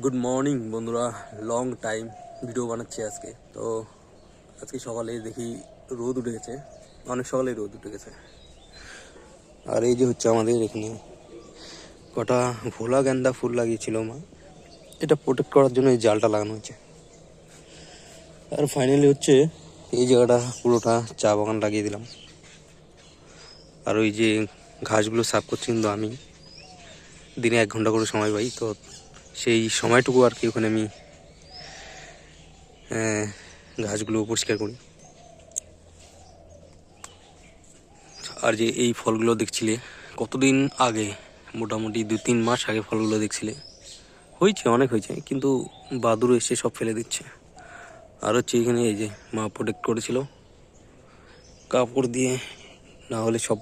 Good morning বন্ধুরা, long time video বানাচ্ছি আজকে। তো আজকে সকালে দেখি রোদ উঠে গেছে, অনেক সকালে রোদ উঠে গেছে। আর এই যে হচ্ছে আমাদের এখানে কটা ভোলা গেন্দা ফুল লাগিয়েছিল মা, এটা প্রোটেক্ট করার জন্য এই জালটা লাগানো হয়েছে। আর ফাইনালি হচ্ছে এই জায়গাটা পুরোটা চা বাগান লাগিয়ে দিলাম। আর ওই যে ঘাসগুলো সাফ করছি কিন্তু আমি দিনে 1 ঘন্টা করে সময় পাই, তো সেই সময়টুকু আর কি ওখানে আমি ঘাসগুলো পরিষ্কার করি। আর যে এই ফলগুলো দেখছিলে কতদিন আগে, মোটামুটি 2-3 মাস আগে ফলগুলো দেখছিলে, হয়েছে অনেক হয়েছে, কিন্তু বাদুড় এসে সব ফেলে দিচ্ছে। আর হচ্ছে এখানে এই যে মা প্রোটেক্ট করেছিল কাপড় দিয়ে, না হলে সব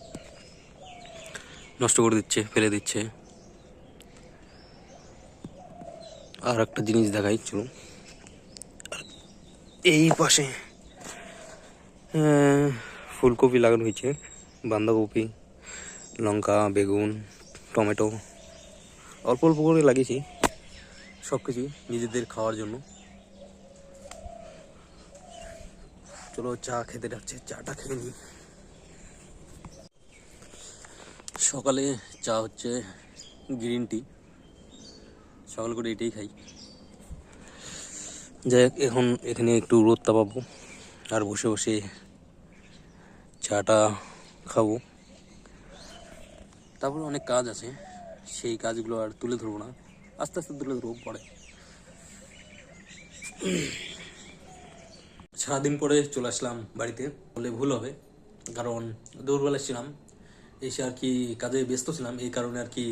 নষ্ট করে দিচ্ছে, ফেলে দিচ্ছে। আর একটা জিনিস দেখাই চলুন, এই পাশে ফুলকপি লাগানো হয়েছে, বাঁধাকপি, লঙ্কা, বেগুন, টমেটো, অল্প অল্প করে লাগিয়েছি, সব কিছুই নিজেদের খাওয়ার জন্য। চলো চা খেতে ডাকছে, চাটা খেয়ে নিই। সকালে চা হচ্ছে গ্রিন টি, সকাল করে এটাই খাই। যাই হোক, এখন এখানে একটু রোদ তাপাবো আর বসে বসে চাটা খাবো। তারপরে অনেক কাজ আছে, সেই কাজগুলো আর তুলে ধরবো না, আস্তে আস্তে তুলে ধরবো পরে। সারাদিন পরে চলে আসলাম বাড়িতে, বলে ভুল হবে, কারণ দুপুরবেলা ছিলাম, এসে আর কি কাজে ব্যস্ত ছিলাম, এই কারণে আর কি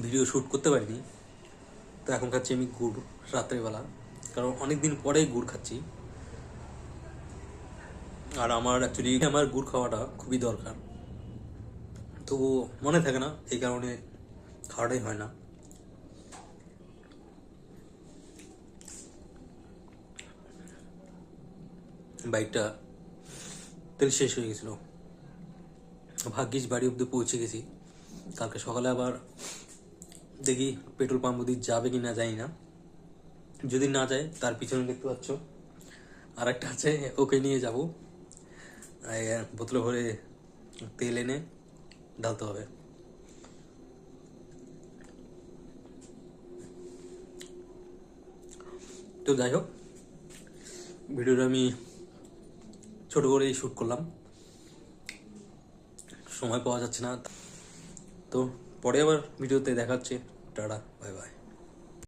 ভিডিও শ্যুট করতে পারিনি। তো এখন খাচ্ছি আমি গুড় রাত্রেবেলা, কারণ অনেকদিন পরেই গুড় খাচ্ছি। আর আমার অ্যাকচুয়ালি আমার গুড় খাওয়াটা খুবই দরকার, তো মনে থাকে না, এই কারণে খাওয়াটাই হয় না। বাইকটা তেল শেষ হয়ে গেছিলো, ভাগ্যিস বাড়ি অব্দি পৌঁছে গেছি। কালকে সকালে আবার দেখি পেট্রোল পাম্প অব্দি যাবে কি না জানি না, যদি না যায় তার পিছনে দেখতে পাচ্ছ আর একটা আছে, ওকে নিয়ে যাবো, বোতলে ভরে তেল এনে ঢালতে হবে। তো যাই হোক, ভিডিওটা আমি ছোট করেই শ্যুট করলাম, সময় পাওয়া যাচ্ছে না। তো পরে আবার ভিডিওতে দেখা হচ্ছে, টাটা, বাই বাই।